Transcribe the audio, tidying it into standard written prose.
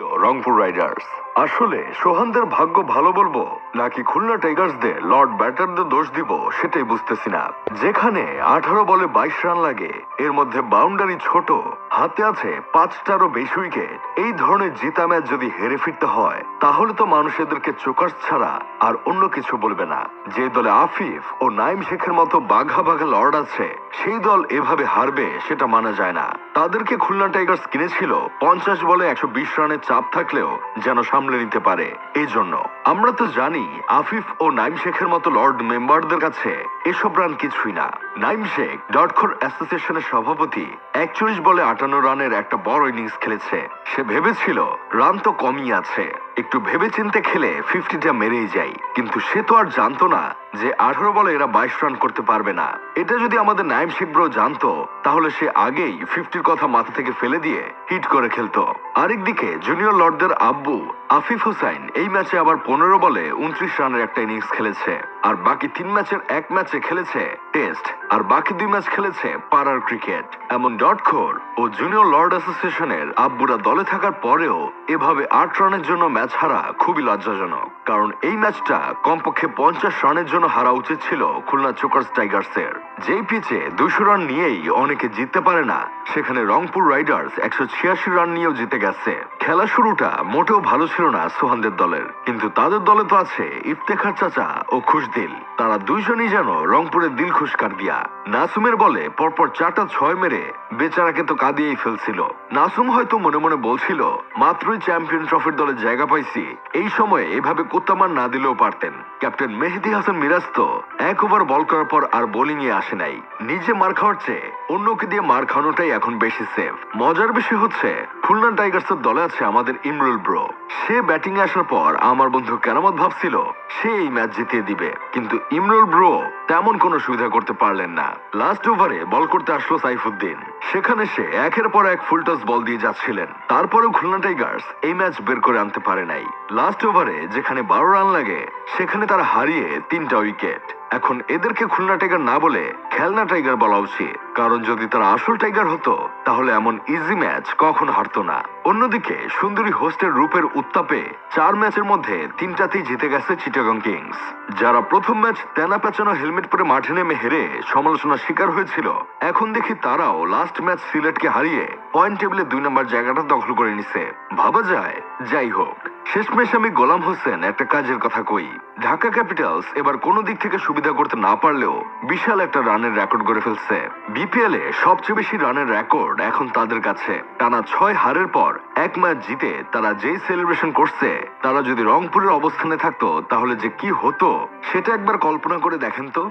Rangpur Riders. আসলে সোহানদের ভাগ্য ভালো বলবো নাকি খুলনা টাইগার্সদের লর্ড ব্যাটারদের দোষ দিব সেটাই বুঝতেছি না। যেখানে 18 বলে 22 রান লাগে, এর মধ্যে বাউন্ডারি ছোট, হাতে আছে 5টারও বেশি উইকেট, এই ধরনের জিতা ম্যাচ যদি হেরে ফিরতে হয় তাহলে তো মানুষ এদেরকে চোকাস ছাড়া আর অন্য কিছু বলবে না। যে দলে আফিফ ও নাইম শেখের মতো বাঘা বাঘা লর্ড আছে, সেই দল এভাবে হারবে সেটা মানা যায় না। তাদেরকে খুলনা টাইগার্স কিনেছিল 50 বলে 120 রানের চাপ থাকলেও যেন সামলে নিতে পারে। এই জন্য আমরা তো জানি আফিফ ও নাইম শেখের মতো লর্ড মেম্বারদের কাছে এসব রান কিছুই না। নাইম শেখ ডটখোর অ্যাসোসিয়েশনের সভাপতি 41 বলে 58 রানের একটা বড় ইনিংস খেলেছে। সে ভেবেছিল রান তো কমই আছে, একটু ভেবেচিন্তে খেলে 50টা মেরেই যায়, কিন্তু সে তো আর জানতো না যে 18 বলে এরা 22 রান করতে পারবে না। এটা যদি আমাদের নাইম শেখ ব্রো জানতো তাহলে সে আগেই 50-র কথা মাথা থেকে ফেলে দিয়ে হিট করে খেলতো। আরেকদিকে জুনিয়র লর্ডদের আব্বু আফিফ হুসাইন এই ম্যাচে আবার 15 বলে 29 রানের একটা ইনিংস খেলেছে, আর বাকি 3 ম্যাচের এক ম্যাচে খেলেছে টেস্ট, আর বাকি 2 ম্যাচ খেলেছে পাড়ার ক্রিকেট। এমন ডটখোর ও জুনিয়র লর্ড অ্যাসোসিয়েশনের আব্বুরা দলে থাকার পরেও এভাবে 8 রানের জন্য ম্যাচ হারা খুবই লজ্জাজনক। কারণ এই ম্যাচটা কমপক্ষে 50 রানের জন্য হারা উচিত ছিল খুলনা চোকার্স টাইগার্সের। যেই পিচে 200 রান নিয়েই অনেকে জিততে পারে না, সেখানে রংপুর রাইডার্স 186 রান নিয়েও জিতে গেছে। খেলা শুরুটা মোটেও ভালো ছিল না সোহানদের দলের, কিন্তু তাদের দলে তো আছে ইফতেখার চাচা ও খুশদিল। তারা দুইজনই যেন রংপুরের দিল খুশ কার দিয়া। নাসুমের বলে পরপর 4টা 6 মেরে বেচারাকে তো কাঁদিয়েই ফেলছিল। নাসুম হয়তো মনে মনে বলছিল মাত্রই চ্যাম্পিয়ন ট্রফির দলে জায়গা পাইছি, এই সময়ে এভাবে কোত্তামার না দিলেও পারতেন। ক্যাপ্টেন মেহেদী হাসান মিরাজ তো 1 ওভার বল করার পর আর বোলিং এ আসে নাই। নিজে মার খাওয়ার চেয়ে অন্যকে দিয়ে মার খাওয়ানোটাই এখন বেশি সেফ। মজার বিষয় হচ্ছে খুলনা টাইগার্সের দলে আছে আমাদের ইমরুল ব্রো। সে ব্যাটিং এ আসার পর আমার বন্ধু কেরামত ভাবছিল সে এই ম্যাচ জিতিয়ে দিবে, কিন্তু ইমরুল ব্রো তেমন কোনো সুবিধা করতে পারলেন না। লাস্ট ওভারে বল করতে আসলো সাইফুদ্দিন, সেখানে সে একের পর এক ফুল টস বল দিয়ে যাচ্ছিলেন। তারপরেও খুলনা টাইগার্স এই ম্যাচ বের করে আনতে পারে নাই। লাস্ট ওভারে যেখানে 12 রান লাগে সেখানে তারা হারিয়ে 3টা উইকেট। এখন এদেরকে খুলনা টাইগার না বলে খেলনা টাইগার বলা উচিত, কারণ যদি তারা আসল টাইগার হতো তাহলে এমন ইজি ম্যাচ কখন হারতো না। অন্যদিকে সুন্দরী হোস্টের রূপের উত্তাপে 4 ম্যাচের মধ্যে 3টাতেই জিতে গেছে চিটাগং কিংস। যারা প্রথম ম্যাচ তেনা পেঁচানো হেলমেট পরে মাঠে নেমে হেরে সমালোচনার শিকার হয়েছিল, এখন দেখি তারাও লাস্ট ম্যাচ সিলেটকে হারিয়ে পয়েন্ট টেবিলে 2 নম্বর জায়গাটা দখল করে নিছে। ভাবা যায়। যাই হোক, শেষমেশ আমি গোলাম হোসেন একটা কাজের কথা কই। ঢাকা ক্যাপিটালস এবার কোনো দিক থেকে সুবিধা করতে না পারলেও বিশাল একটা রানের রেকর্ড করে ফেলছে। বিপিএল এ সবচেয়ে বেশি রানের রেকর্ড এখন তাদের কাছে। টানা 6 হারের পর 1 ম্যাচ জিতে তারা যেই সেলিব্রেশন করছে, তারা যদি রংপুরের অবস্থানে থাকতো তাহলে যে কি হতো সেটা একবার কল্পনা করে দেখেন তো।